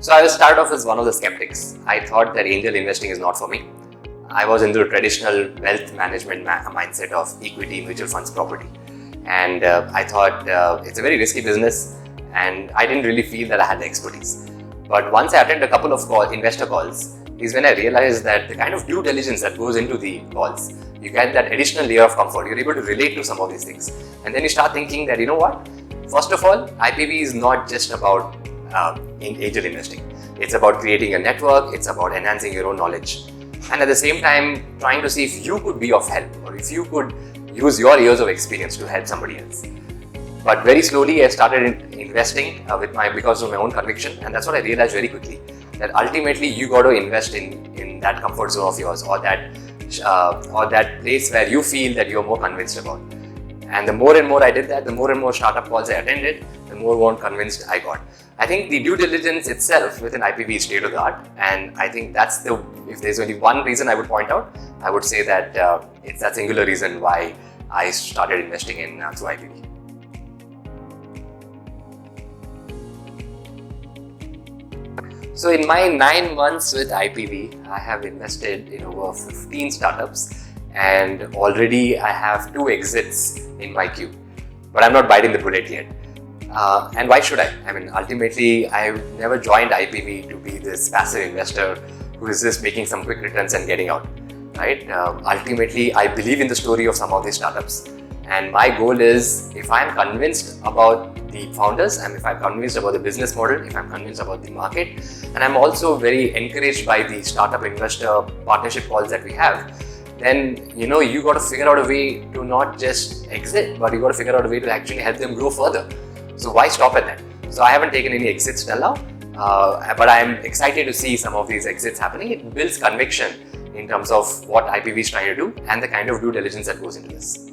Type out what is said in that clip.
So I will start off as one of the skeptics. I thought that angel investing is not for me. I was into the traditional wealth management mindset of equity, mutual funds, property. And I thought it's a very risky business and I didn't really feel that I had the expertise. But once I attended a couple of investor calls is when I realized that the kind of due diligence that goes into the calls, you get that additional layer of comfort. You're able to relate to some of these things. And then you start thinking that, you know what? First of all, IPV is not just about angel investing. It's about creating a network. It's about enhancing your own knowledge. And at the same time, trying to see if you could be of help or if you could use your years of experience to help somebody else. But very slowly, I started investing because of my own conviction. And that's what I realized very quickly, that ultimately you got to invest in that comfort zone of yours or that place where you feel that you're more convinced about. And the more and more I did that, the more and more startup calls I attended, the more convinced I got. I think the due diligence itself within IPV is state of the art, and I think if there's only one reason I would point out, I would say that it's that singular reason why I started investing in through IPV. So in my 9 months with IPV, I have invested in over 15 startups and already I have 2 exits in my queue. But I'm not biting the bullet yet. And why should I? I mean, ultimately, I never joined IPV to be this passive investor who is just making some quick returns and getting out, right? Ultimately, I believe in the story of some of these startups. And my goal is, if I'm convinced about the founders, and if I'm convinced about the business model, if I'm convinced about the market, and I'm also very encouraged by the startup investor partnership calls that we have, then you got to figure out a way to not just exit, but you got to figure out a way to actually help them grow further. So why stop at that? So I haven't taken any exits till now, but I'm excited to see some of these exits happening. It builds conviction in terms of what IPV is trying to do and the kind of due diligence that goes into this.